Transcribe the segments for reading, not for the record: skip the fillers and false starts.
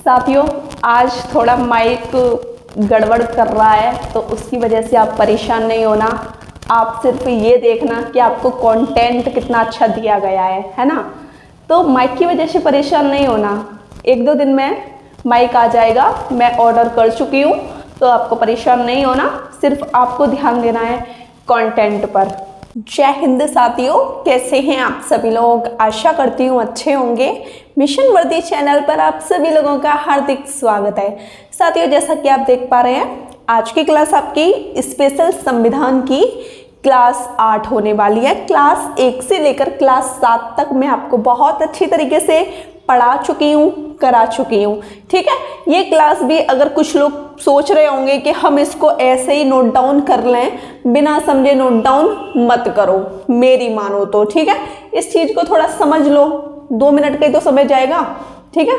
साथियों, आज थोड़ा माइक गड़बड़ कर रहा है तो उसकी वजह से आप परेशान नहीं होना। आप सिर्फ ये देखना कि आपको कंटेंट कितना अच्छा दिया गया है ना। तो माइक की वजह से परेशान नहीं होना, 1-2 दिन में माइक आ जाएगा। मैं ऑर्डर कर चुकी हूँ तो आपको परेशान नहीं होना, सिर्फ आपको ध्यान देना है कंटेंट पर। जय हिंद साथियों, कैसे हैं आप सभी लोग? आशा करती हूँ अच्छे होंगे। मिशन वर्दी चैनल पर आप सभी लोगों का हार्दिक स्वागत है। साथियों, जैसा कि आप देख पा रहे हैं, आज की क्लास आपकी स्पेशल संविधान की क्लास 8 होने वाली है। क्लास 1 से लेकर क्लास 7 तक मैं आपको बहुत अच्छी तरीके से पढ़ा चुकी हूँ, करा चुकी हूँ। ठीक है, ये क्लास भी अगर कुछ लोग सोच रहे होंगे कि हम इसको ऐसे ही नोट डाउन कर लें, बिना समझे नोट डाउन मत करो, मेरी मानो तो। ठीक है, इस चीज़ को थोड़ा समझ लो, 2 मिनट का ही तो समझ जाएगा। ठीक है,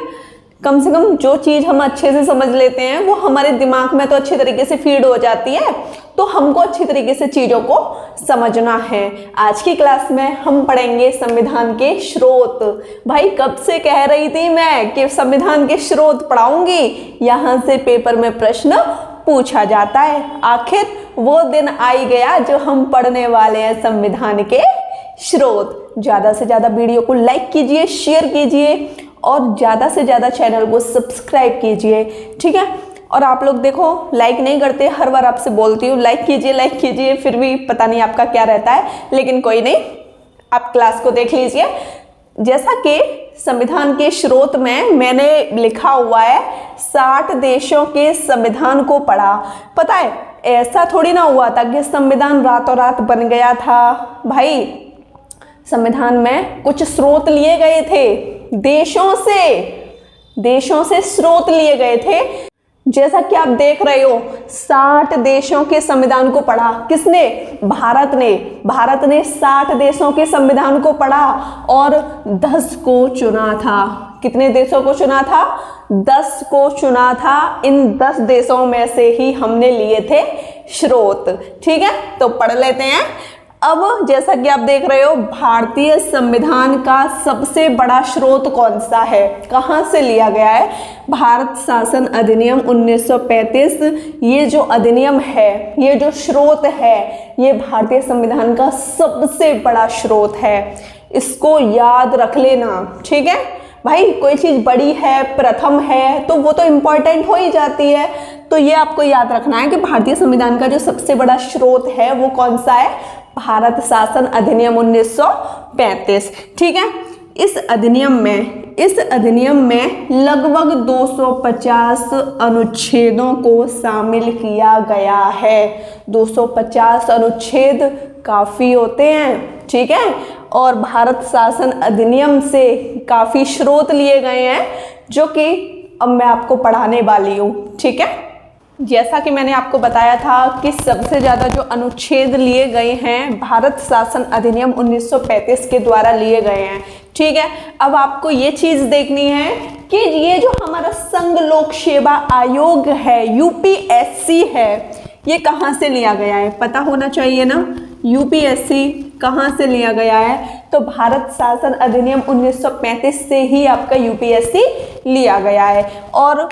कम से कम जो चीज़ हम अच्छे से समझ लेते हैं वो हमारे दिमाग में तो अच्छे तरीके से फीड हो जाती है, तो हमको अच्छी तरीके से चीज़ों को समझना है। आज की क्लास में हम पढ़ेंगे संविधान के स्रोत। भाई, कब से कह रही थी मैं कि संविधान के स्रोत पढ़ाऊंगी, यहाँ से पेपर में प्रश्न पूछा जाता है। आखिर वो दिन आ ही गया जो हम पढ़ने वाले हैं संविधान के स्रोत। ज़्यादा से ज़्यादा वीडियो को लाइक कीजिए, शेयर कीजिए और ज़्यादा से ज़्यादा चैनल को सब्सक्राइब कीजिए। ठीक है, और आप लोग देखो लाइक नहीं करते, हर बार आपसे बोलती हूँ लाइक कीजिए, फिर भी पता नहीं आपका क्या रहता है, लेकिन कोई नहीं, आप क्लास को देख लीजिए। जैसा कि संविधान के स्रोत में मैंने लिखा हुआ है 60 देशों के संविधान को पढ़ा। पता है, ऐसा थोड़ी ना हुआ था कि संविधान रातों रात बन गया था। भाई, संविधान में कुछ स्रोत लिए गए थे, देशों से स्रोत लिए गए थे। जैसा कि आप देख रहे हो, 60 देशों के संविधान को पढ़ा। किसने? भारत ने 60 देशों के संविधान को पढ़ा और 10 को चुना था। कितने देशों को चुना था? 10 को चुना था। इन 10 देशों में से ही हमने लिए थे स्रोत। ठीक है, तो पढ़ लेते हैं। अब जैसा कि आप देख रहे हो, भारतीय संविधान का सबसे बड़ा स्रोत कौन सा है, कहाँ से लिया गया है? भारत शासन अधिनियम 1935। ये जो अधिनियम है, ये जो स्रोत है, ये भारतीय संविधान का सबसे बड़ा स्रोत है। इसको याद रख लेना। ठीक है भाई, कोई चीज़ बड़ी है, प्रथम है, तो वो तो इम्पोर्टेंट हो ही जाती है। तो ये आपको याद रखना है कि भारतीय संविधान का जो सबसे बड़ा स्रोत है वो कौन सा है? भारत शासन अधिनियम 1935। ठीक है, इस अधिनियम में लगभग 250 अनुच्छेदों को शामिल किया गया है। 250 अनुच्छेद काफ़ी होते हैं। ठीक है, और भारत शासन अधिनियम से काफ़ी स्रोत लिए गए हैं, जो कि अब मैं आपको पढ़ाने वाली हूँ। ठीक है, जैसा कि मैंने आपको बताया था कि सबसे ज़्यादा जो अनुच्छेद लिए गए हैं भारत शासन अधिनियम 1935 के द्वारा लिए गए हैं। ठीक है, अब आपको ये चीज़ देखनी है कि ये जो हमारा संघ लोक सेवा आयोग है, यूपीएससी है, ये कहाँ से लिया गया है? पता होना चाहिए ना। यूपीएससी कहाँ से लिया गया है? तो भारत शासन अधिनियम 1935 से ही आपका यूपीएससी लिया गया है। और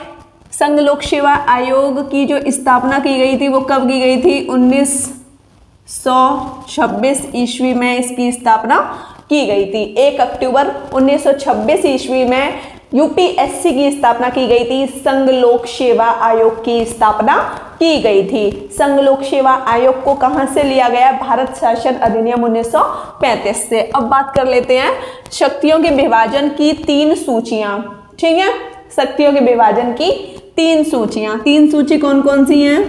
संघ लोक सेवा आयोग की जो स्थापना की गई थी वो कब की गई थी? 1926 ईस्वी में इसकी स्थापना की गई थी। 1 अक्टूबर 1926 ईस्वी में यूपीएससी की स्थापना की गई थी। संघ लोक सेवा आयोग की स्थापना की गई थी। संघ लोक सेवा आयोग को कहाँ से लिया गया? भारत शासन अधिनियम 1935 से। अब बात कर लेते हैं शक्तियों के विभाजन की 3 सूचियाँ। ठीक है, शक्तियों के विभाजन की 3 सूचियाँ। 3 सूची कौन कौन सी हैं?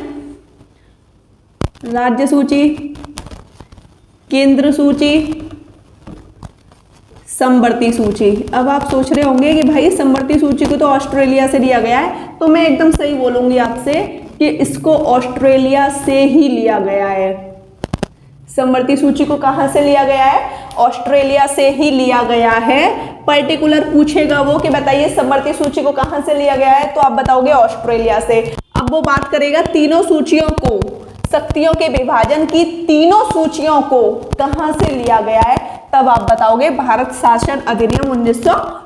राज्य सूची, केंद्र सूची, समवर्ती सूची। अब आप सोच रहे होंगे कि भाई समवर्ती सूची को तो ऑस्ट्रेलिया से लिया गया है, तो मैं एकदम सही बोलूंगी आपसे कि इसको ऑस्ट्रेलिया से ही लिया गया है। समवर्ती सूची को कहाँ से लिया गया है? ऑस्ट्रेलिया से ही लिया गया है। पर्टिकुलर पूछेगा वो कि बताइए समवर्ती सूची को कहाँ से लिया गया है, तो आप बताओगे ऑस्ट्रेलिया से। अब वो बात करेगा तीनों सूचियों को, शक्तियों के विभाजन की तीनों सूचियों को कहाँ से लिया गया है, तब आप बताओगे भारत शासन अधिनियम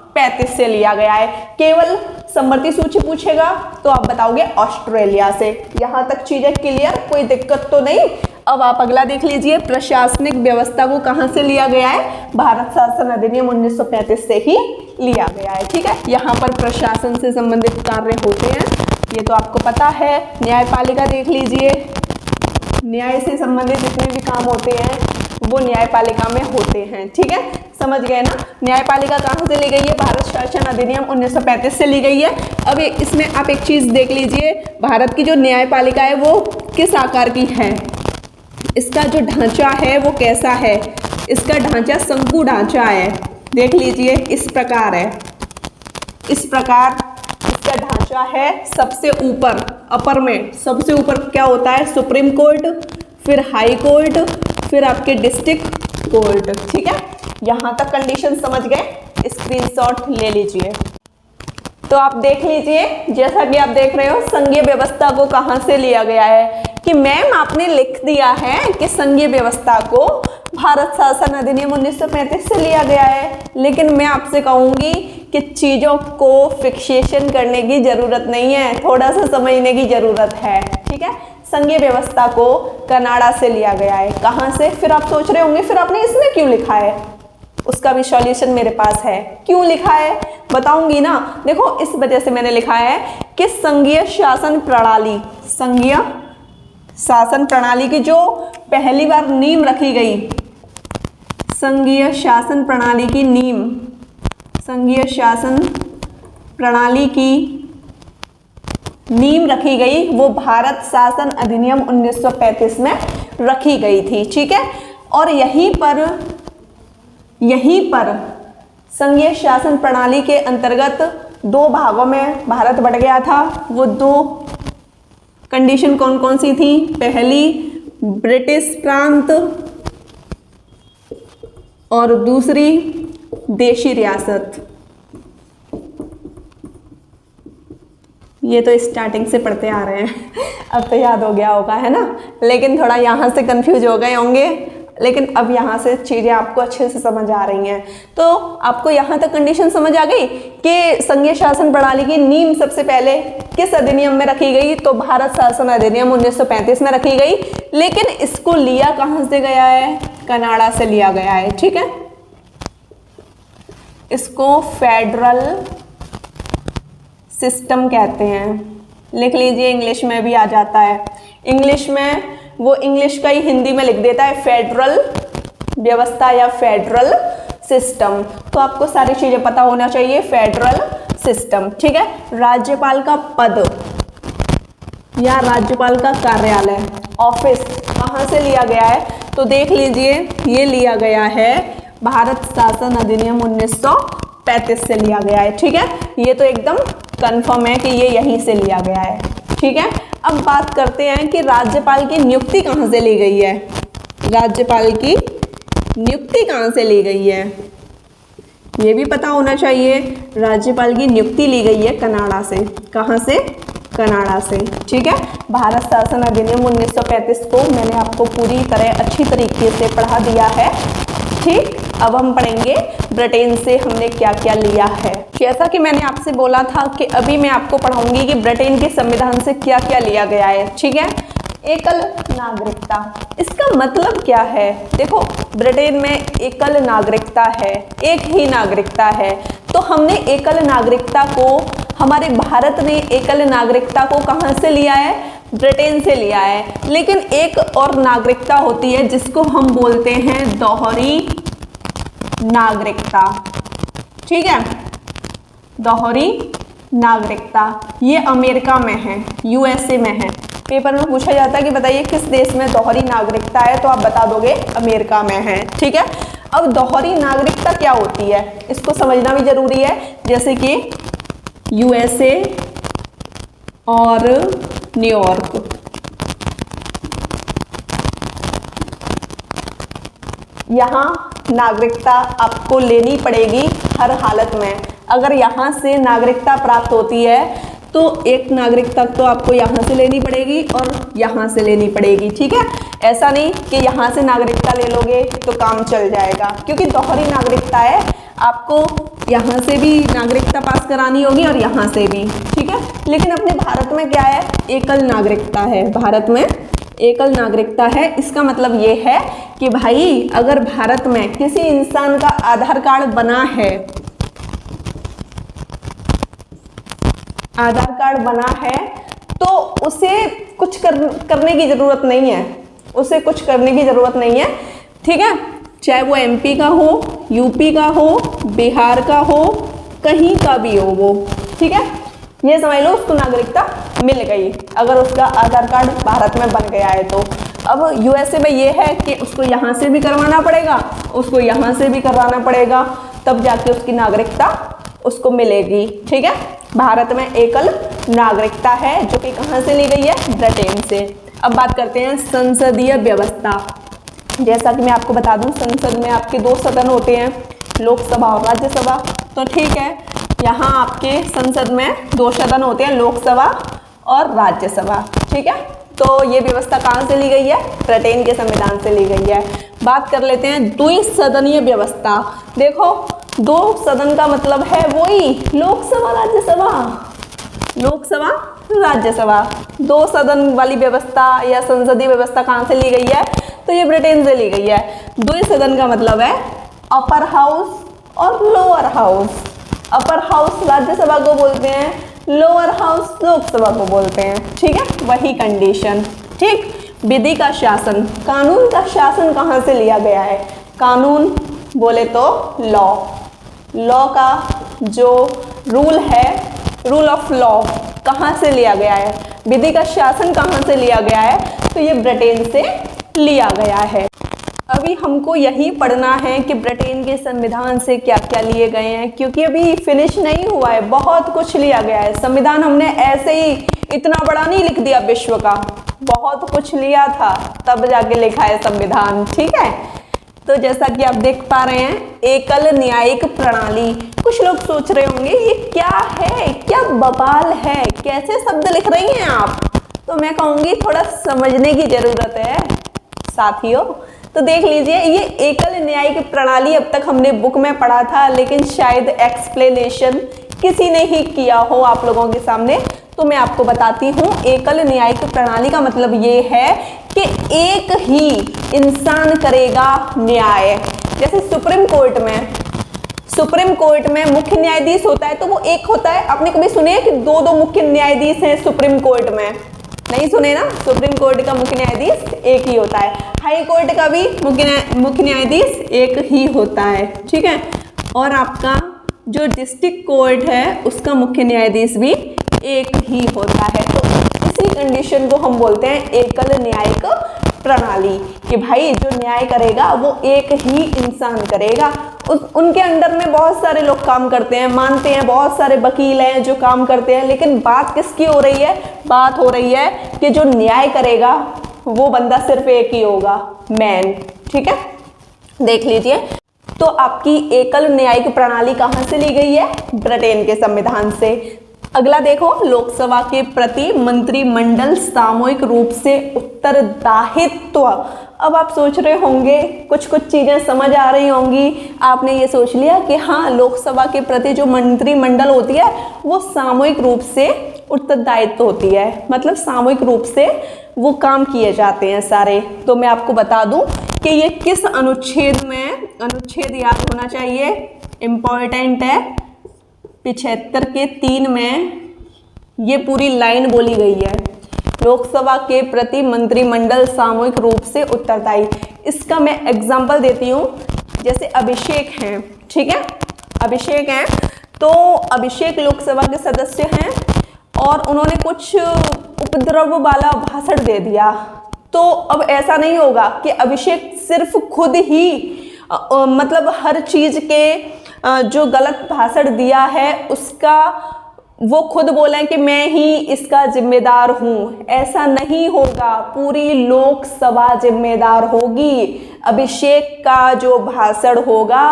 1935 से लिया गया है। केवल समवर्ती सूची पूछेगा तो आप बताओगे ऑस्ट्रेलिया से। यहां तक चीजें क्लियर, कोई दिक्कत तो नहीं। अब आप अगला देख लीजिए, प्रशासनिक व्यवस्था को कहां से लिया गया है? भारत शासन अधिनियम 1935 से ही लिया गया है। ठीक है, यहाँ पर प्रशासन से संबंधित कार्य होते हैं, ये तो आपको पता है। न्यायपालिका देख लीजिए, न्याय से संबंधित जितने भी काम होते हैं वो न्यायपालिका में होते हैं। ठीक है, समझ गए ना। न्यायपालिका कहाँ से ली गई है? भारत शासन अधिनियम 1935 से ली गई है। अब इसमें आप एक चीज देख लीजिए, भारत की जो न्यायपालिका है वो किस आकार की है, इसका जो ढांचा है वो कैसा है? इसका ढांचा शंकु ढांचा है। देख लीजिए, इस प्रकार है, इस प्रकार इसका ढांचा है। सबसे ऊपर अपर में सबसे ऊपर क्या होता है? सुप्रीम कोर्ट, फिर हाई कोर्ट, फिर आपके डिस्ट्रिक्ट कोर्ट। ठीक है, यहाँ तक कंडीशन समझ गए, स्क्रीनशॉट ले लीजिए। तो आप देख लीजिए, जैसा कि आप देख रहे हो, संघीय व्यवस्था को कहाँ से लिया गया है कि मैम आपने लिख दिया है कि संघीय व्यवस्था को भारत शासन अधिनियम 1935 से लिया गया है, लेकिन मैं आपसे कहूंगी कि चीजों को फिक्सेशन करने की जरूरत नहीं है, थोड़ा सा समझने की जरूरत है। ठीक है, संघीय व्यवस्था को कनाडा से लिया गया है। कहाँ से? फिर आप सोच रहे होंगे फिर आपने इसमें क्यों लिखा है, उसका भी सॉल्यूशन मेरे पास है। क्यों लिखा है बताऊंगी ना। देखो, इस वजह से मैंने लिखा है कि संघीय शासन प्रणाली, संघीय शासन प्रणाली की जो पहली बार नींव रखी गई, संघीय शासन प्रणाली की नींव, संघीय शासन प्रणाली की नींव रखी गई वो भारत शासन अधिनियम 1935 में रखी गई थी। ठीक है, और यहीं पर संघीय शासन प्रणाली के अंतर्गत दो भागों में भारत बट गया था। वो दो कंडीशन कौन कौन सी थी? पहली ब्रिटिश प्रांत और दूसरी देशी रियासत। ये तो स्टार्टिंग से पढ़ते आ रहे हैं, अब तो याद हो गया होगा, है ना। लेकिन थोड़ा यहाँ से कंफ्यूज हो गए होंगे, लेकिन अब यहाँ से चीज़ें आपको अच्छे से समझ आ रही हैं। तो आपको यहाँ तक कंडीशन समझ आ गई कि संघीय शासन प्रणाली की नींव सबसे पहले किस अधिनियम में रखी गई? तो भारत शासन अधिनियम 1935 में रखी गई। लेकिन इसको लिया कहाँ से गया है? कनाडा से लिया गया है। ठीक है, इसको फेडरल सिस्टम कहते हैं। लिख लीजिए, इंग्लिश में भी आ जाता है। इंग्लिश में वो इंग्लिश का ही हिंदी में लिख देता है फेडरल व्यवस्था या फेडरल सिस्टम। तो आपको सारी चीजें पता होना चाहिए। Federal system. ठीक है, राज्यपाल का पद या राज्यपाल का कार्यालय, ऑफिस कहाँ से लिया गया है? तो देख लीजिए, ये लिया गया है भारत शासन अधिनियम 1935 से लिया गया है। ठीक है, ये तो एकदम कंफर्म है कि ये यहीं से लिया गया है। ठीक है, अब बात करते हैं कि राज्यपाल की नियुक्ति कहाँ से ली गई है। राज्यपाल की नियुक्ति कहाँ से ली गई है, ये भी पता होना चाहिए। राज्यपाल की नियुक्ति ली गई है कनाडा से। कहाँ से? कनाडा से। ठीक है, भारत शासन अधिनियम 1935 को मैंने आपको पूरी तरह अच्छी तरीके से पढ़ा दिया है। ठीक, अब हम पढ़ेंगे ब्रिटेन से हमने क्या क्या लिया है। जैसा कि मैंने आपसे बोला था कि अभी मैं आपको पढ़ाऊंगी कि ब्रिटेन के संविधान से क्या क्या लिया गया है। ठीक है, एकल नागरिकता, इसका मतलब क्या है? देखो, ब्रिटेन में एकल नागरिकता है, एक ही नागरिकता है। तो हमने एकल नागरिकता को, हमारे भारत ने एकल नागरिकता को कहाँ से लिया है? ब्रिटेन से लिया है। लेकिन एक और नागरिकता होती है जिसको हम बोलते हैं दोहरी नागरिकता। ठीक है, दोहरी नागरिकता, ये अमेरिका में है, यूएसए में है। पेपर में पूछा जाता है कि बताइए किस देश में दोहरी नागरिकता है, तो आप बता दोगे अमेरिका में है। ठीक है, अब दोहरी नागरिकता क्या होती है इसको समझना भी जरूरी है। जैसे कि यूएसए और न्यूयॉर्क, यहाँ नागरिकता आपको लेनी पड़ेगी हर हालत में। अगर यहाँ से नागरिकता प्राप्त होती है तो एक नागरिकता तो आपको यहाँ से लेनी पड़ेगी और यहाँ से लेनी पड़ेगी। ठीक है, ऐसा नहीं कि यहाँ से नागरिकता ले लोगे तो काम चल जाएगा, क्योंकि दोहरी नागरिकता है। आपको यहाँ से भी नागरिकता पास करानी होगी और यहाँ से भी, ठीक है। लेकिन अपने भारत में क्या है, एकल नागरिकता है, भारत में एकल नागरिकता है। इसका मतलब ये है कि भाई अगर भारत में किसी इंसान का आधार कार्ड बना है, आधार कार्ड बना है, तो उसे कुछ करने की ज़रूरत नहीं है, उसे कुछ करने की ज़रूरत नहीं है, ठीक है। चाहे वो एमपी का हो, यूपी का हो, बिहार का हो, कहीं का भी हो वो, ठीक है। ये समझ लो उसको नागरिकता मिल गई अगर उसका आधार कार्ड भारत में बन गया है तो। अब यूएसए में ये है कि उसको यहाँ से भी करवाना पड़ेगा, उसको यहाँ से भी करवाना पड़ेगा, तब जाके उसकी नागरिकता उसको मिलेगी, ठीक है। भारत में एकल नागरिकता है जो कि कहाँ से ली गई है, ब्रिटेन से। अब बात करते हैं संसदीय व्यवस्था। जैसा कि मैं आपको बता दूं, संसद में आपके 2 सदन होते हैं, लोकसभा और राज्यसभा। तो ठीक है, यहाँ आपके संसद में 2 सदन होते हैं, लोकसभा और राज्यसभा, ठीक है। तो ये व्यवस्था कहाँ से ली गई है, ब्रिटेन के संविधान से ली गई है। बात कर लेते हैं द्विसदनीय व्यवस्था। देखो 2 सदन का मतलब है वही लोकसभा राज्यसभा, लोकसभा राज्यसभा। 2 सदन वाली व्यवस्था या संसदीय व्यवस्था कहाँ से ली गई है, तो ये ब्रिटेन से ली गई है। द्विसदन का मतलब है अपर हाउस और lower house. Upper house Rajya Sabha को बोलते हैं, लोअर हाउस लोकसभा को बोलते हैं, ठीक है, वही कंडीशन, ठीक। विधि का शासन, कानून का शासन कहाँ से लिया गया है, कानून बोले तो लॉ, लॉ का जो रूल है, रूल ऑफ लॉ कहाँ से लिया गया है, विधि का शासन कहाँ से लिया गया है, तो ये ब्रिटेन से लिया गया है। अभी हमको यही पढ़ना है कि ब्रिटेन के संविधान से क्या क्या लिए गए हैं, क्योंकि अभी फिनिश नहीं हुआ है, बहुत कुछ लिया गया है। संविधान हमने ऐसे ही इतना बड़ा नहीं लिख दिया विश्व का, बहुत कुछ लिया था तब जाके लिखा है संविधान, ठीक है। तो जैसा कि आप देख पा रहे हैं, एकल न्यायिक प्रणाली। कुछ लोग सोच रहे होंगे ये क्या है, क्या बवाल है, कैसे शब्द लिख रही हैं आप, तो मैं कहूँगी थोड़ा समझने की ज़रूरत है साथियों। तो देख लीजिए, ये एकल न्यायिक प्रणाली अब तक हमने बुक में पढ़ा था, लेकिन शायद एक्सप्लेनेशन किसी ने ही किया हो आप लोगों के सामने, तो मैं आपको बताती हूँ। एकल न्यायिक प्रणाली का मतलब ये है कि एक ही इंसान करेगा न्याय। जैसे सुप्रीम कोर्ट में मुख्य न्यायाधीश होता है तो वो एक होता है। आपने कभी सुने हैं कि 2 मुख्य न्यायाधीश हैं सुप्रीम कोर्ट में? नहीं सुने ना। सुप्रीम कोर्ट का मुख्य न्यायाधीश एक ही होता है, हाई कोर्ट का भी मुख्य न्यायाधीश एक ही होता है, ठीक है। और आपका जो डिस्ट्रिक्ट कोर्ट है उसका मुख्य न्यायाधीश भी एक ही होता है। तो इसी कंडीशन को हम बोलते हैं एकल न्यायिक प्रणाली, कि भाई जो न्याय करेगा वो एक ही इंसान करेगा। उनके अंडर में बहुत सारे लोग काम करते हैं, मानते हैं, बहुत सारे वकील हैं जो काम करते हैं, लेकिन बात किसकी हो रही है, बात हो रही है कि जो न्याय करेगा वो बंदा सिर्फ एक ही होगा, मैन, ठीक है। देख लीजिए, तो आपकी एकल न्यायिक प्रणाली कहाँ से ली गई है, ब्रिटेन के संविधान से। अगला देखो, लोकसभा के प्रति मंत्रिमंडल सामूहिक रूप से उत्तरदायित्व। अब आप सोच रहे होंगे, कुछ चीजें समझ आ रही होंगी, आपने ये सोच लिया कि हाँ, लोकसभा के प्रति जो मंत्रिमंडल होती है वो सामूहिक रूप से उत्तरदायित्व होती है, मतलब सामूहिक रूप से वो काम किए जाते हैं सारे। तो मैं आपको बता दूं कि ये किस अनुच्छेद में, अनुच्छेद याद होना चाहिए, इम्पोर्टेंट है, 75 के 3 में ये पूरी लाइन बोली गई है, लोकसभा के प्रति मंत्रिमंडल सामूहिक रूप से उत्तरदायी। इसका मैं एग्जांपल देती हूँ। जैसे अभिषेक हैं, ठीक है, अभिषेक हैं, तो अभिषेक लोकसभा के सदस्य हैं और उन्होंने कुछ उपद्रव वाला भाषण दे दिया, तो अब ऐसा नहीं होगा कि अभिषेक सिर्फ खुद ही मतलब हर चीज के जो गलत भाषण दिया है उसका वो खुद बोलें कि मैं ही इसका जिम्मेदार हूँ, ऐसा नहीं होगा। पूरी लोकसभा जिम्मेदार होगी। अभिषेक का जो भाषण होगा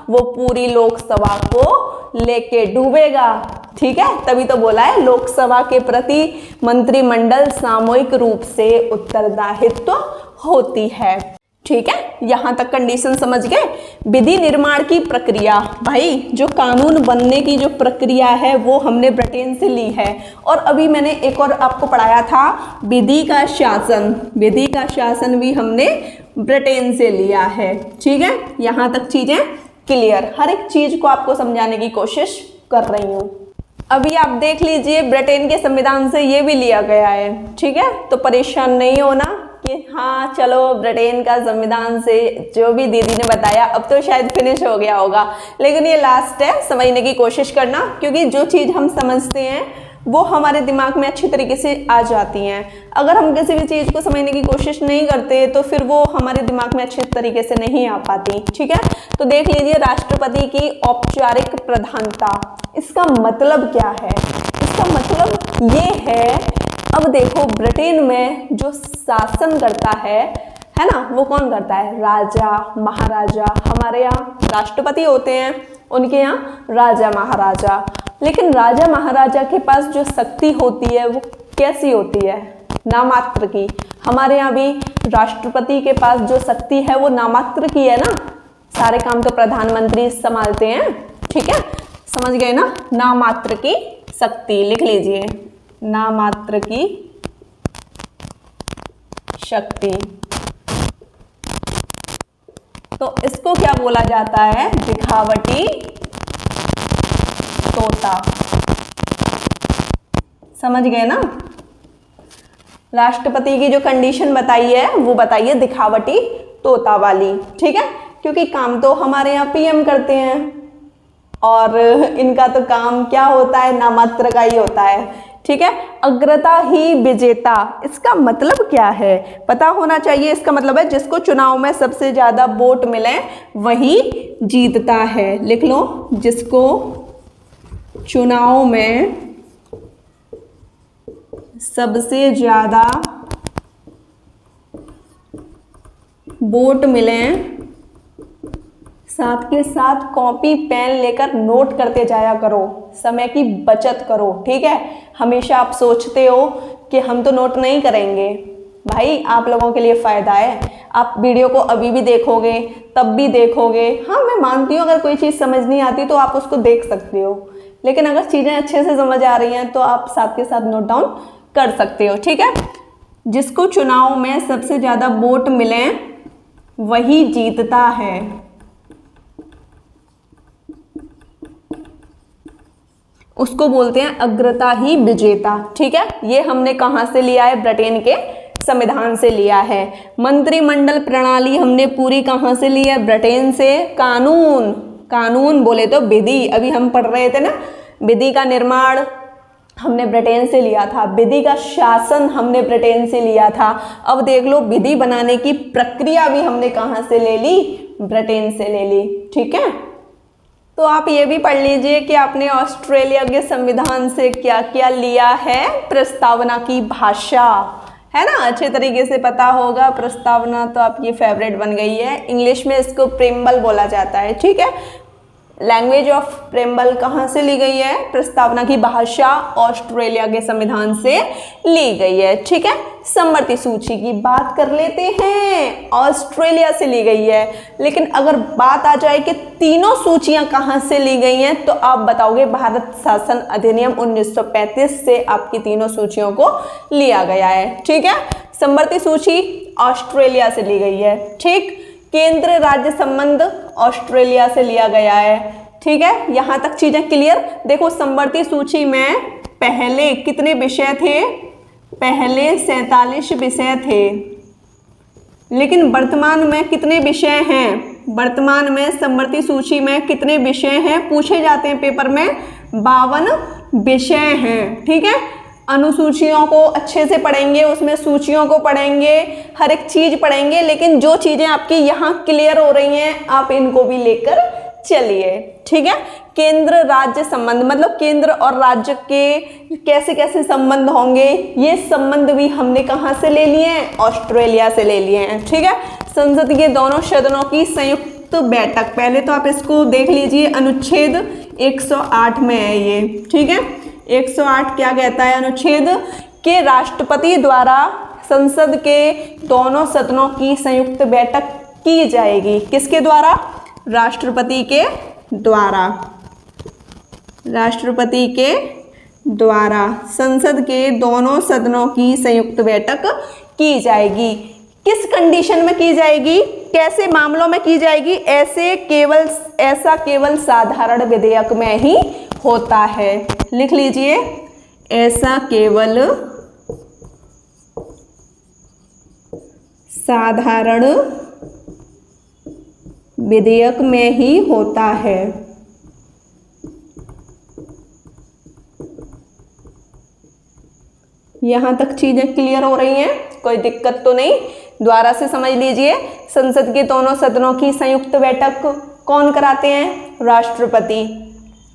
वो पूरी लोकसभा को लेके डूबेगा, ठीक है। तभी तो बोला है लोकसभा के प्रति मंत्रिमंडल सामूहिक रूप से उत्तरदायित्व होती है। ठीक है, यहां तक कंडीशन समझ गए। विधि निर्माण की प्रक्रिया, भाई जो कानून बनने की जो प्रक्रिया है वो हमने ब्रिटेन से ली है। और अभी मैंने एक और आपको पढ़ाया था विधि का शासन, विधि का शासन भी हमने ब्रिटेन से लिया है। ठीक है, यहां तक चीजें क्लियर, हर एक चीज को आपको समझाने की कोशिश कर रही हूँ। अभी आप देख लीजिए ब्रिटेन के संविधान से ये भी लिया गया है। ठीक है, तो परेशान नहीं होना कि हाँ चलो ब्रिटेन का संविधान से जो भी दीदी ने बताया अब तो शायद फिनिश हो गया होगा, लेकिन ये लास्ट है, समझने की कोशिश करना, क्योंकि जो चीज़ हम समझते हैं वो हमारे दिमाग में अच्छी तरीके से आ जाती हैं। अगर हम किसी भी चीज़ को समझने की कोशिश नहीं करते तो फिर वो हमारे दिमाग में अच्छे तरीके से नहीं आ पाती। ठीक है, तो देख लीजिए राष्ट्रपति की औपचारिक प्रधानता, इसका मतलब क्या है? इसका मतलब ये है, अब देखो ब्रिटेन में जो शासन करता है ना, वो कौन करता है? राजा महाराजा। हमारे यहाँ राष्ट्रपति होते हैं, उनके यहाँ राजा महाराजा। लेकिन राजा महाराजा के पास जो शक्ति होती है वो कैसी होती है? नामात्र की। हमारे यहाँ भी राष्ट्रपति के पास जो शक्ति है वो नामात्र की है ना, सारे काम तो प्रधानमंत्री संभालते हैं। ठीक है, समझ गए ना, नामात्र की शक्ति, लिख लीजिए नामात्र की शक्ति। तो इसको क्या बोला जाता है? दिखावटी तोता। समझ गए ना? राष्ट्रपति की जो कंडीशन बताई है वो बताइए दिखावटी तोता वाली। ठीक है, क्योंकि काम तो हमारे यहाँ पीएम करते हैं और इनका तो काम क्या होता है? नामात्र का ही होता है। ठीक है, अग्रता ही विजेता, इसका मतलब क्या है? पता होना चाहिए। इसका मतलब है जिसको चुनाव में सबसे ज्यादा वोट मिले वही जीतता है। लिख लो, जिसको चुनाव में सबसे ज्यादा वोट मिले, साथ के साथ कॉपी पेन लेकर नोट करते जाया करो, समय की बचत करो। ठीक है, हमेशा आप सोचते हो कि हम तो नोट नहीं करेंगे, भाई आप लोगों के लिए फ़ायदा है। आप वीडियो को अभी भी देखोगे, तब भी देखोगे। हाँ, मैं मानती हूँ अगर कोई चीज़ समझ नहीं आती तो आप उसको देख सकते हो, लेकिन अगर चीज़ें अच्छे से समझ आ रही हैं तो आप साथ के साथ नोट डाउन कर सकते हो। ठीक है, जिसको चुनाव में सबसे ज़्यादा वोट मिले वही जीतता है। उसको बोलते हैं अग्रता ही विजेता। ठीक है, ये हमने कहाँ से लिया है? ब्रिटेन के संविधान से लिया है। मंत्रिमंडल प्रणाली हमने पूरी कहाँ से ली है? ब्रिटेन से। कानून, कानून बोले तो विधि, अभी हम पढ़ रहे थे ना, विधि का निर्माण हमने ब्रिटेन से लिया था, विधि का शासन हमने ब्रिटेन से लिया था। अब देख लो विधि बनाने की प्रक्रिया भी हमने कहाँ से ले ली? ब्रिटेन से ले ली। ठीक है, तो आप ये भी पढ़ लीजिए कि आपने ऑस्ट्रेलिया के संविधान से क्या क्या लिया है? प्रस्तावना की भाषा, है ना, अच्छे तरीके से पता होगा। प्रस्तावना तो आपकी फेवरेट बन गई है। इंग्लिश में इसको प्रेम्बल बोला जाता है। ठीक है, लैंग्वेज ऑफ प्रेम्बल कहाँ से ली गई है? प्रस्तावना की भाषा ऑस्ट्रेलिया के संविधान से ली गई है। ठीक है, समवर्ती सूची की बात कर लेते हैं, ऑस्ट्रेलिया से ली गई है। लेकिन अगर बात आ जाए कि तीनों सूचियां कहाँ से ली गई हैं तो आप बताओगे भारत शासन अधिनियम 1935 से आपकी तीनों सूचियों को लिया गया है। ठीक है, समवर्ती सूची ऑस्ट्रेलिया से ली गई है। ठीक, केंद्र राज्य संबंध ऑस्ट्रेलिया से लिया गया है। ठीक है, यहां तक चीजें क्लियर। देखो समवर्ती सूची में पहले कितने विषय थे? पहले 47 विषय थे, लेकिन वर्तमान में कितने विषय हैं? वर्तमान में समवर्ती सूची में कितने विषय हैं? पूछे जाते हैं पेपर में, 52 विषय हैं। ठीक है, अनुसूचियों को अच्छे से पढ़ेंगे, उसमें सूचियों को पढ़ेंगे, हर एक चीज पढ़ेंगे, लेकिन जो चीजें आपकी यहाँ क्लियर हो रही हैं आप इनको भी लेकर चलिए। ठीक है, केंद्र राज्य संबंध मतलब केंद्र और राज्य के कैसे कैसे संबंध होंगे, ये संबंध भी हमने कहाँ से ले लिए हैं? ऑस्ट्रेलिया से ले लिए हैं। ठीक है, संसद के दोनों सदनों की संयुक्त बैठक, पहले तो आप इसको देख लीजिए, अनुच्छेद 108 में है ये। ठीक है, 108 क्या कहता है? अनुच्छेद के राष्ट्रपति द्वारा संसद के दोनों सदनों की संयुक्त बैठक की जाएगी। किसके द्वारा? राष्ट्रपति के द्वारा। राष्ट्रपति के द्वारा संसद के दोनों सदनों की संयुक्त बैठक की जाएगी। किस कंडीशन में की जाएगी? कैसे मामलों में की जाएगी? ऐसा केवल साधारण विधेयक में ही होता है। लिख लीजिए, ऐसा केवल साधारण विधेयक में ही होता है। यहाँ तक चीजें क्लियर हो रही हैं? कोई दिक्कत तो नहीं? दोबारा से समझ लीजिए, संसद के दोनों सदनों की संयुक्त बैठक कौन कराते हैं? राष्ट्रपति।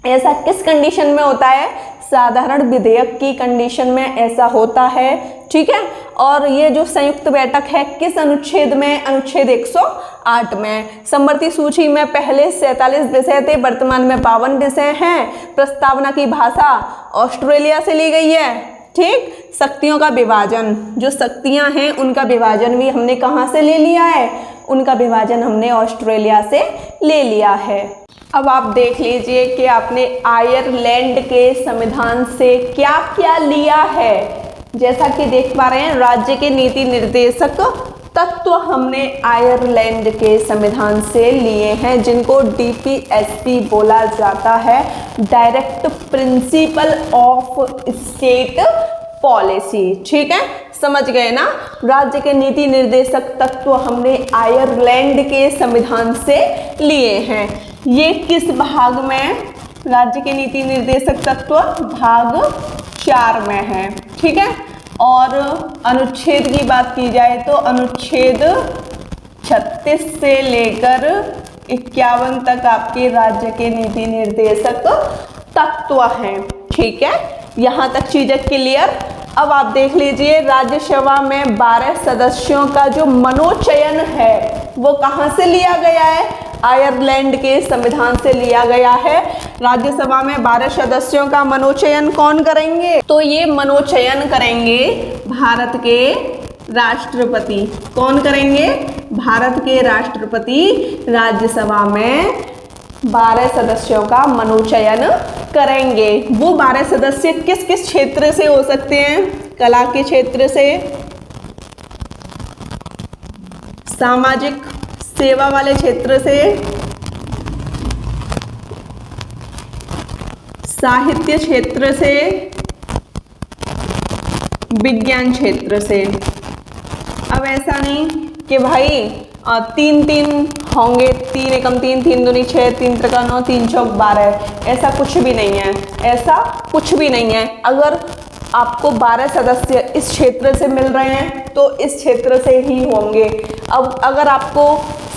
ऐसा किस कंडीशन में होता है? साधारण विधेयक की कंडीशन में ऐसा होता है। ठीक है, और ये जो संयुक्त बैठक है किस अनुच्छेद में? अनुच्छेद 108 में। समवर्ती सूची में पहले 47 विषय थे, वर्तमान में 52 विषय हैं। प्रस्तावना की भाषा ऑस्ट्रेलिया से ली गई है। ठीक, शक्तियों का विभाजन, जो शक्तियां हैं उनका विभाजन भी हमने कहाँ से ले लिया है? उनका विभाजन हमने ऑस्ट्रेलिया से ले लिया है। अब आप देख लीजिए कि आपने आयरलैंड के संविधान से क्या क्या लिया है। जैसा कि देख पा रहे हैं, राज्य के नीति निर्देशक तत्व हमने आयरलैंड के संविधान से लिए हैं, जिनको DPSP बोला जाता है, direct principle of state policy. ठीक है, समझ गए ना? राज्य के नीति निर्देशक तत्व हमने आयरलैंड के संविधान से लिए हैं। ये किस भाग में? राज्य के नीति निर्देशक तत्व भाग 4 में है। ठीक है, और अनुच्छेद की बात की जाए तो अनुच्छेद 36 से लेकर 51 तक आपके राज्य के नीति निर्देशक तत्व हैं। ठीक है, यहाँ तक चीजें क्लियर? अब आप देख लीजिए, राज्यसभा में 12 सदस्यों का जो मनोचयन है वो कहाँ से लिया गया है? आयरलैंड के संविधान से लिया गया है। राज्यसभा में 12 सदस्यों का मनोचयन कौन करेंगे? तो ये मनोचयन करेंगे भारत के राष्ट्रपति। कौन करेंगे? भारत के राष्ट्रपति राज्यसभा में 12 सदस्यों का मनोचयन करेंगे। वो 12 सदस्य किस किस क्षेत्र से हो सकते हैं? कला के क्षेत्र से, सामाजिक सेवा वाले क्षेत्र से, साहित्य क्षेत्र से, विज्ञान क्षेत्र से। अब ऐसा नहीं कि भाई 3 होंगे, 3 एकम 3, 3 दूनी 6, 3 त्रिका 9, 3 चौक 12। ऐसा कुछ भी नहीं है, ऐसा कुछ भी नहीं है। अगर आपको 12 सदस्य इस क्षेत्र से मिल रहे हैं तो इस क्षेत्र से ही होंगे। अब अगर आपको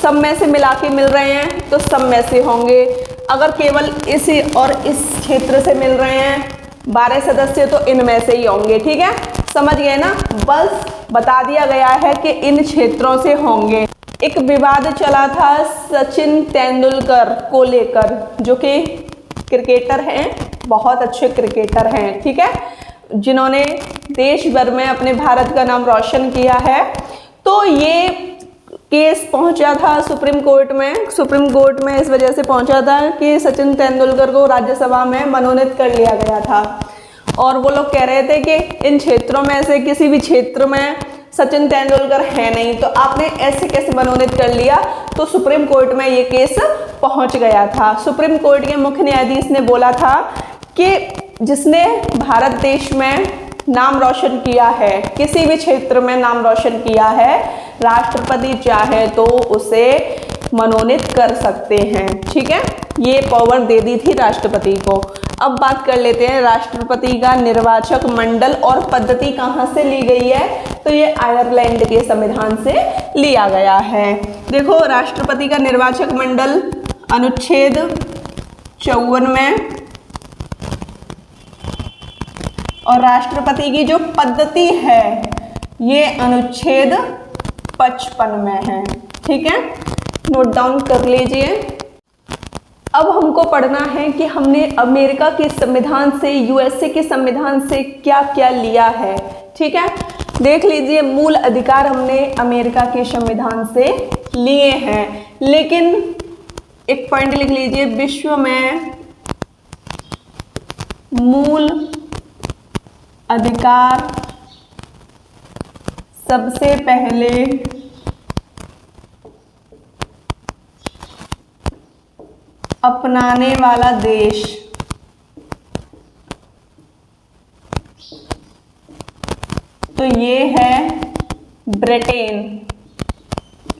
सब में से मिला के मिल रहे हैं तो सब में से होंगे। अगर केवल इस और इस क्षेत्र से मिल रहे हैं 12 सदस्य तो इनमें से ही होंगे। ठीक है, समझ गए ना? बस बता दिया गया है कि इन क्षेत्रों से होंगे। एक विवाद चला था सचिन तेंदुलकर को लेकर, जो कि क्रिकेटर हैं, बहुत अच्छे क्रिकेटर हैं। ठीक है, जिन्होंने देश भर में अपने भारत का नाम रोशन किया है। तो ये केस पहुंचा था सुप्रीम कोर्ट में। सुप्रीम कोर्ट में इस वजह से पहुंचा था कि सचिन तेंदुलकर को राज्यसभा में मनोनीत कर लिया गया था, और वो लोग कह रहे थे कि इन क्षेत्रों में से किसी भी क्षेत्र में सचिन तेंदुलकर है नहीं, तो आपने ऐसे कैसे मनोनीत कर लिया? तो सुप्रीम कोर्ट में ये केस पहुंच गया था। सुप्रीम कोर्ट के मुख्य न्यायाधीश ने बोला था कि जिसने भारत देश में नाम रोशन किया है, किसी भी क्षेत्र में नाम रोशन किया है, राष्ट्रपति चाहे तो उसे मनोनीत कर सकते हैं। ठीक है, ये पावर दे दी थी राष्ट्रपति को। अब बात कर लेते हैं राष्ट्रपति का निर्वाचक मंडल और पद्धति कहाँ से ली गई है? तो ये आयरलैंड के संविधान से लिया गया है। देखो, राष्ट्रपति का निर्वाचक मंडल अनुच्छेद 54 में, और राष्ट्रपति की जो पद्धति है ये अनुच्छेद 55 में है। ठीक है, नोट डाउन कर लीजिए। अब हमको पढ़ना है कि हमने अमेरिका के संविधान से, USA के संविधान से क्या क्या लिया है। ठीक है, देख लीजिए, मूल अधिकार हमने अमेरिका के संविधान से लिए हैं, लेकिन एक पॉइंट लिख लीजिए, विश्व में मूल अधिकार सबसे पहले अपनाने वाला देश तो ये है ब्रिटेन।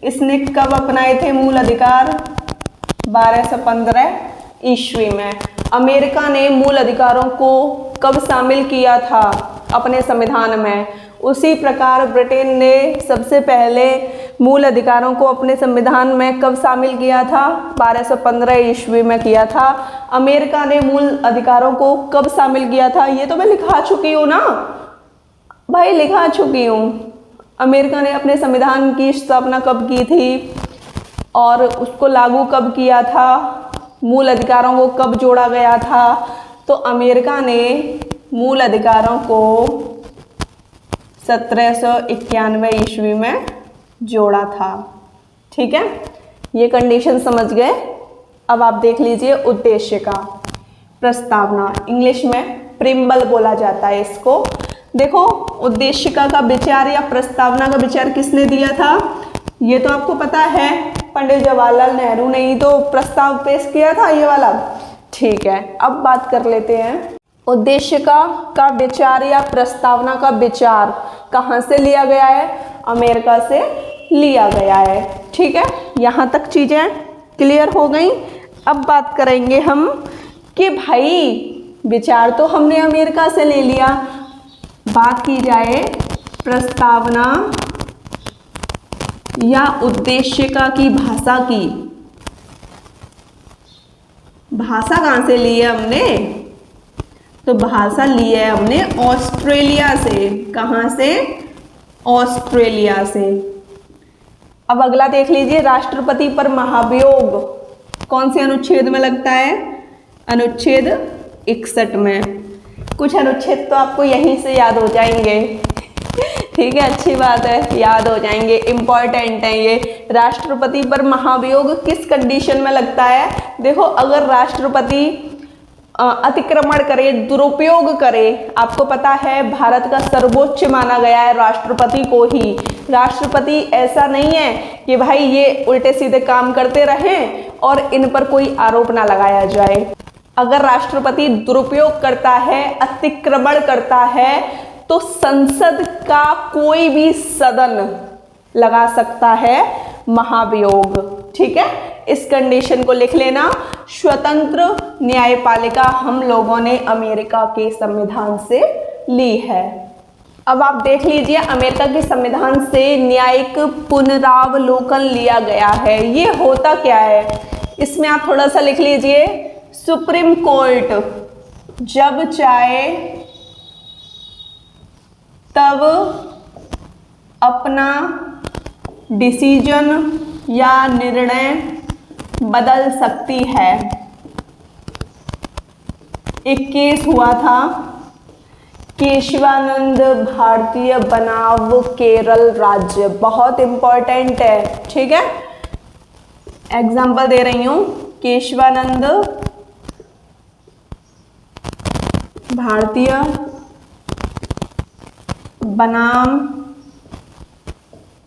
इसने कब अपनाए थे मूल अधिकार? 1215 ईस्वी में। अमेरिका ने मूल अधिकारों को कब शामिल किया था अपने संविधान में? उसी प्रकार ब्रिटेन ने सबसे पहले मूल अधिकारों को अपने संविधान में कब शामिल किया था? 1215 ईस्वी में किया था। अमेरिका ने मूल अधिकारों को कब शामिल किया था? ये तो मैं लिखा चुकी हूँ ना भाई, लिखा चुकी हूँ। अमेरिका ने अपने संविधान की स्थापना कब की थी और उसको लागू कब किया था, मूल अधिकारों को कब जोड़ा गया था? तो अमेरिका ने मूल अधिकारों को 1791 ईस्वी में जोड़ा था। ठीक है, ये कंडीशन समझ गए। अब आप देख लीजिए उद्देश्य का प्रस्तावना, इंग्लिश में प्रिम्बल बोला जाता है इसको। देखो, उद्देशिका का विचार या प्रस्तावना का विचार किसने दिया था? ये तो आपको पता है, पंडित जवाहरलाल नेहरू ने ही तो प्रस्ताव पेश किया था, ये वाला। ठीक है, अब बात कर लेते हैं उद्देशिका का विचार या प्रस्तावना का विचार कहाँ से लिया गया है? अमेरिका से लिया गया है। ठीक है, यहाँ तक चीज़ें क्लियर हो गई। अब बात करेंगे हम कि भाई विचार तो हमने अमेरिका से ले लिया, बात की जाए प्रस्तावना या उद्देशिका की भाषा की। भाषा कहाँ से ली है हमने? तो भाषा ली है हमने ऑस्ट्रेलिया से। कहाँ से? ऑस्ट्रेलिया से। अब अगला देख लीजिए, राष्ट्रपति पर महाभियोग कौन से अनुच्छेद में लगता है? अनुच्छेद 61 में। कुछ अनुच्छेद तो आपको यहीं से याद हो जाएंगे। ठीक है, अच्छी बात है, याद हो जाएंगे, इम्पॉर्टेंट है ये। राष्ट्रपति पर महाभियोग किस कंडीशन में लगता है? देखो, अगर राष्ट्रपति अतिक्रमण करे, दुरुपयोग करे, आपको पता है भारत का सर्वोच्च माना गया है राष्ट्रपति को ही। राष्ट्रपति ऐसा नहीं है कि भाई ये उल्टे सीधे काम करते रहें और इन पर कोई आरोप ना लगाया जाए। अगर राष्ट्रपति दुरुपयोग करता है, अतिक्रमण करता है, तो संसद का कोई भी सदन लगा सकता है महाभियोग। ठीक है, इस कंडीशन को लिख लेना। स्वतंत्र न्यायपालिका हम लोगों ने अमेरिका के संविधान से ली है। अब आप देख लीजिए, अमेरिका के संविधान से न्यायिक पुनरावलोकन लिया गया है। ये होता क्या है? इसमें आप थोड़ा सा लिख लीजिए, सुप्रीम कोर्ट जब चाहे तब अपना डिसीजन या निर्णय बदल सकती है। एक केस हुआ था केशवानंद भारतीय बनाम केरल राज्य, बहुत इंपॉर्टेंट है। ठीक है, एग्जाम्पल दे रही हूं, केशवानंद भारतीय बनाम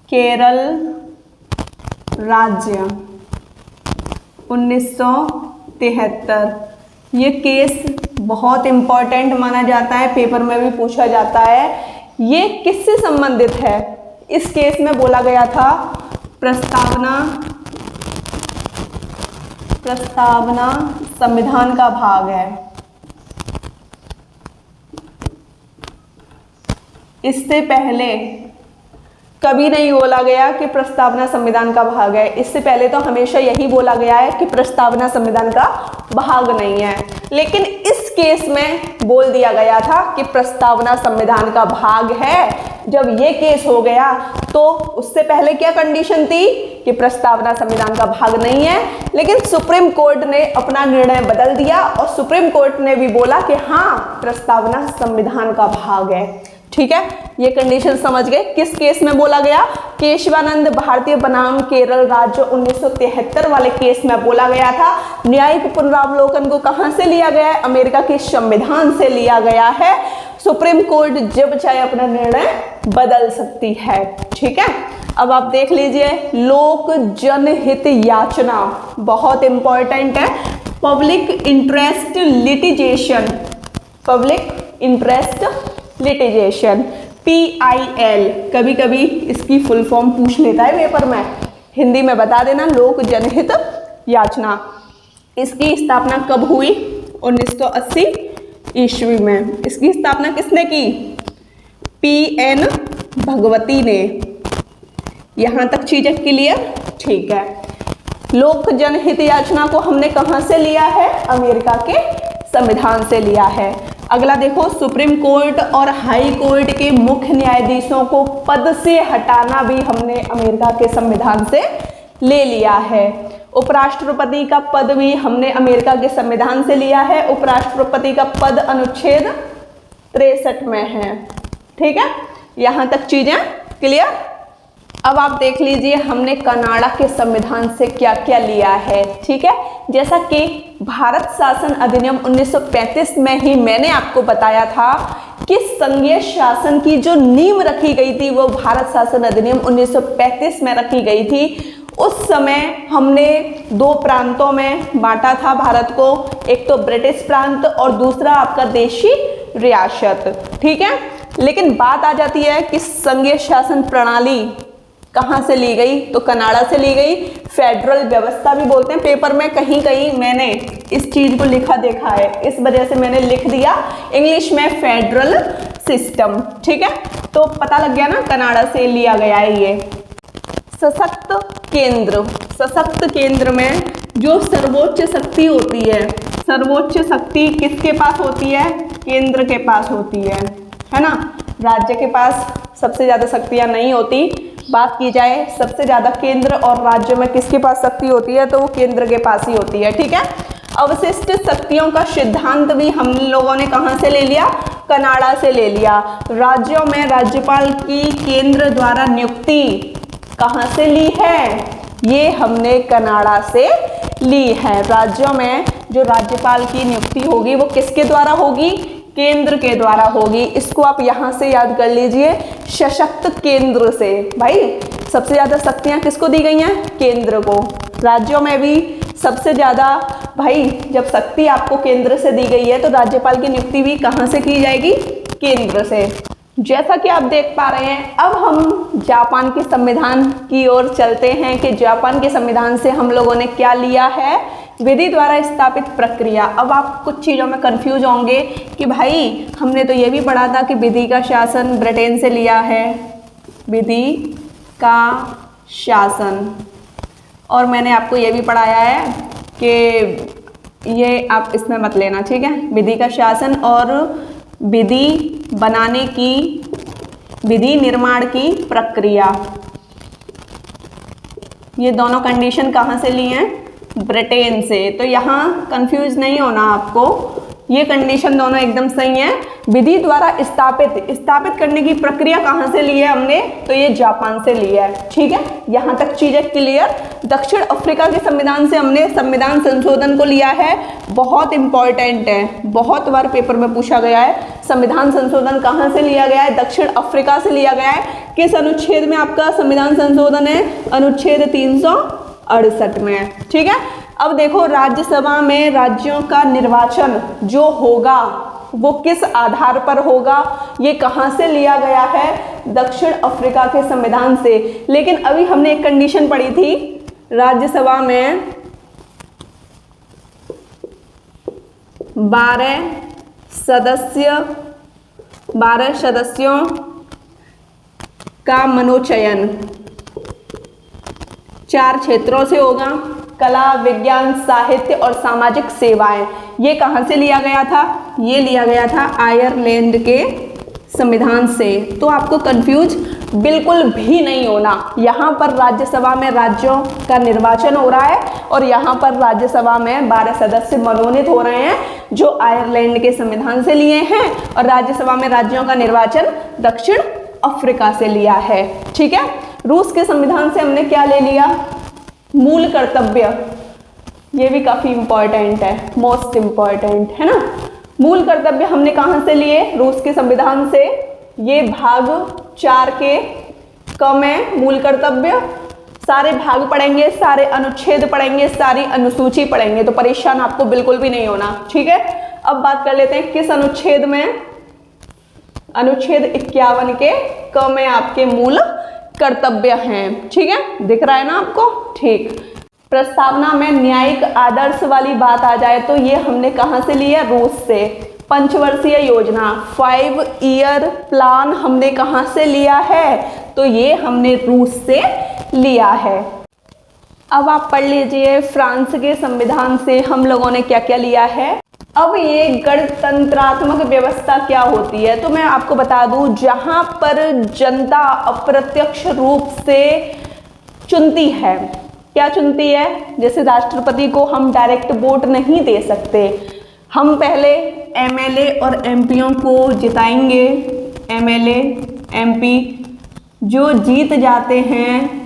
केरल राज्य 1973। ये केस बहुत इम्पोर्टेंट माना जाता है, पेपर में भी पूछा जाता है। ये किससे संबंधित है? इस केस में बोला गया था प्रस्तावना संविधान का भाग है। इससे पहले कभी नहीं बोला गया कि प्रस्तावना संविधान का भाग है। इससे पहले तो हमेशा यही बोला गया है कि प्रस्तावना संविधान का भाग नहीं है, लेकिन इस केस में बोल दिया गया था कि प्रस्तावना संविधान का भाग है। जब ये केस हो गया तो उससे पहले क्या कंडीशन थी कि प्रस्तावना संविधान का भाग नहीं है, लेकिन सुप्रीम कोर्ट ने अपना निर्णय बदल दिया और सुप्रीम कोर्ट ने भी बोला कि हाँ, प्रस्तावना संविधान का भाग है। ठीक है, ये कंडीशन समझ गए। किस केस में बोला गया? केशवानंद भारतीय बनाम केरल राज्य 1973 वाले केस में बोला गया था। न्यायिक पुनरावलोकन को कहां से लिया गया है? अमेरिका के संविधान से लिया गया है। सुप्रीम कोर्ट जब चाहे अपना निर्णय बदल सकती है। ठीक है, अब आप देख लीजिए, लोक जनहित याचना बहुत इंपॉर्टेंट है। Public interest litigation, public interest litigation, PIL, कभी कभी इसकी फुल फॉर्म पूछ लेता है पेपर में, हिंदी में बता देना, लोक जनहित याचना। इसकी स्थापना कब हुई? 1980 ईस्वी में। इसकी स्थापना किसने की? PN भगवती ने। यहां तक चीजें क्लियर? ठीक है, लोक जनहित याचना को हमने कहां से लिया है? अमेरिका के संविधान से लिया है। अगला देखो, सुप्रीम कोर्ट और हाई कोर्ट के मुख्य न्यायाधीशों को पद से हटाना भी हमने अमेरिका के संविधान से ले लिया है। उपराष्ट्रपति का पद भी हमने अमेरिका के संविधान से लिया है। उपराष्ट्रपति का पद अनुच्छेद 63 में है। ठीक है, यहां तक चीजें क्लियर? अब आप देख लीजिए हमने कनाडा के संविधान से क्या क्या लिया है। ठीक है, जैसा कि भारत शासन अधिनियम 1935 में ही मैंने आपको बताया था कि संघीय शासन की जो नींव रखी गई थी वो भारत शासन अधिनियम 1935 में रखी गई थी। उस समय हमने दो प्रांतों में बांटा था भारत को, एक तो ब्रिटिश प्रांत और दूसरा आपका देशी रियासत। ठीक है, लेकिन बात आ जाती है कि संघीय शासन प्रणाली कहाँ से ली गई? तो कनाडा से ली गई। फेडरल व्यवस्था भी बोलते हैं, पेपर में कहीं कहीं मैंने इस चीज को लिखा देखा है, इस वजह से मैंने लिख दिया इंग्लिश में फेडरल सिस्टम। ठीक है, तो पता लग गया ना, कनाडा से लिया गया है ये। सशक्त केंद्र, सशक्त केंद्र में जो सर्वोच्च शक्ति होती है, सर्वोच्च शक्ति किसके पास होती है? केंद्र के पास होती है ना। राज्य के पास सबसे ज्यादा शक्तियां नहीं होती। बात की जाए सबसे ज्यादा केंद्र और राज्य में किसके पास शक्ति होती है, तो वो केंद्र के पास ही होती है। ठीक है, अवशिष्ट शक्तियों का सिद्धांत भी हम लोगों ने कहां से ले लिया? कनाडा से ले लिया। राज्यों में राज्यपाल की केंद्र द्वारा नियुक्ति कहां से ली है? ये हमने कनाडा से ली है। राज्यों में जो राज्यपाल की नियुक्ति होगी वो किसके द्वारा होगी? केंद्र के द्वारा होगी। इसको आप यहां से याद कर लीजिए, सशक्त केंद्र से। भाई सबसे ज्यादा शक्तियां किसको दी गई हैं? केंद्र को। राज्यों में भी सबसे ज्यादा, भाई जब शक्ति आपको केंद्र से दी गई है तो राज्यपाल की नियुक्ति भी कहां से की जाएगी? केंद्र से। जैसा कि आप देख पा रहे हैं, अब हम जापान के संविधान की ओर चलते हैं कि जापान के संविधान से हम लोगों ने क्या लिया है? विधि द्वारा स्थापित प्रक्रिया। अब आप कुछ चीज़ों में कंफ्यूज होंगे कि भाई हमने तो ये भी पढ़ा था कि विधि का शासन ब्रिटेन से लिया है, विधि का शासन, और मैंने आपको ये भी पढ़ाया है कि ये आप इसमें मत लेना। ठीक है, विधि का शासन और विधि बनाने की, विधि निर्माण की प्रक्रिया, ये दोनों कंडीशन कहाँ से ली हैं? ब्रिटेन से। तो यहाँ कंफ्यूज नहीं होना आपको, ये कंडीशन दोनों एकदम सही है। विधि द्वारा स्थापित करने की प्रक्रिया कहाँ से ली है हमने? तो ये जापान से ली है। ठीक है, यहाँ तक चीजें क्लियर। दक्षिण अफ्रीका के संविधान से हमने संविधान संशोधन को लिया है, बहुत इंपॉर्टेंट है, बहुत बार पेपर में पूछा गया है। संविधान संशोधन कहाँ से लिया गया है? दक्षिण अफ्रीका से लिया गया है। किस अनुच्छेद में आपका संविधान संशोधन है? अनुच्छेद 368 में। ठीक है, अब देखो राज्यसभा में राज्यों का निर्वाचन जो होगा वो किस आधार पर होगा? ये कहां से लिया गया है? दक्षिण अफ्रीका के संविधान से। लेकिन अभी हमने एक कंडीशन पढ़ी थी, राज्यसभा में 12 सदस्यों का मनोचयन 4 क्षेत्रों से होगा, कला, विज्ञान, साहित्य और सामाजिक सेवाएं। ये कहाँ से लिया गया था? ये लिया गया था आयरलैंड के संविधान से। तो आपको कंफ्यूज बिल्कुल भी नहीं होना। यहाँ पर राज्यसभा में राज्यों का निर्वाचन हो रहा है और यहाँ पर राज्यसभा में 12 सदस्य मनोनीत हो रहे हैं जो आयरलैंड के संविधान से लिए हैं, और राज्यसभा में राज्यों का निर्वाचन दक्षिण अफ्रीका से लिया है। ठीक है, रूस के संविधान से हमने क्या ले लिया? मूल कर्तव्य। ये भी काफी इंपॉर्टेंट है, मोस्ट इंपॉर्टेंट है ना। मूल कर्तव्य हमने कहाँ से लिए? रूस के संविधान से। ये भाग 4 के क में मूल कर्तव्य। सारे भाग पढ़ेंगे, सारे अनुच्छेद पढ़ेंगे, सारी अनुसूची पढ़ेंगे, तो परेशान आपको बिल्कुल भी नहीं होना। ठीक है, अब बात कर लेते हैं किस अनुच्छेद में? अनुच्छेद 51 के क में आपके मूल कर्तव्य हैं। ठीक है, दिख रहा है ना आपको? ठीक। प्रस्तावना में न्यायिक आदर्श वाली बात आ जाए तो ये हमने कहाँ से लिया? रूस से। पंचवर्षीय योजना 5 ईयर प्लान हमने कहाँ से लिया है? तो ये हमने रूस से लिया है। अब आप पढ़ लीजिए फ्रांस के संविधान से हम लोगों ने क्या क्या लिया है। अब ये गणतंत्रात्मक व्यवस्था क्या होती है, तो मैं आपको बता दूं, जहां पर जनता अप्रत्यक्ष रूप से चुनती है। क्या चुनती है? जैसे राष्ट्रपति को हम डायरेक्ट वोट नहीं दे सकते, हम पहले एमएलए और एमपीओं को जिताएंगे। एमएलए एमपी जो जीत जाते हैं,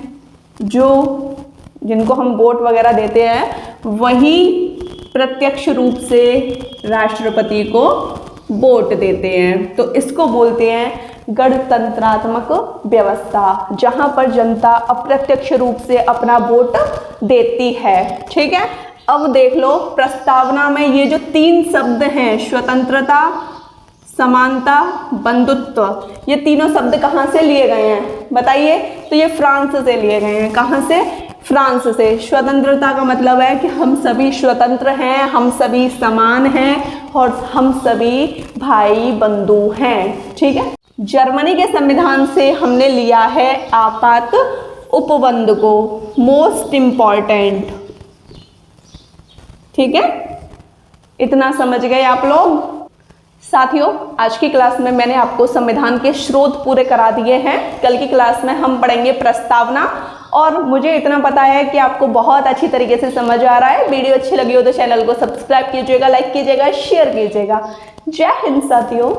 जिनको हम वोट वगैरह देते हैं, वही प्रत्यक्ष रूप से राष्ट्रपति को वोट देते हैं। तो इसको बोलते हैं गणतंत्रात्मक व्यवस्था, जहां पर जनता अप्रत्यक्ष रूप से अपना वोट देती है। ठीक है, अब देख लो प्रस्तावना में ये जो 3 शब्द हैं, स्वतंत्रता, समानता, बंधुत्व, ये तीनों शब्द कहाँ से लिए गए हैं बताइए? तो ये फ्रांस से लिए गए हैं। कहाँ से? फ्रांस से। स्वतंत्रता का मतलब है कि हम सभी स्वतंत्र हैं, हम सभी समान हैं और हम सभी भाई बंधु हैं। ठीक है। जर्मनी के संविधान से हमने लिया है आपात उपबंध को, मोस्ट इम्पॉर्टेंट। ठीक है, इतना समझ गए आप लोग? साथियों, आज की क्लास में मैंने आपको संविधान के स्रोत पूरे करा दिए हैं। कल की क्लास में हम पढ़ेंगे प्रस्तावना, और मुझे इतना पता है कि आपको बहुत अच्छी तरीके से समझ आ रहा है। वीडियो अच्छी लगी हो तो चैनल को सब्सक्राइब कीजिएगा, लाइक कीजिएगा, शेयर कीजिएगा। जय हिंद साथियों।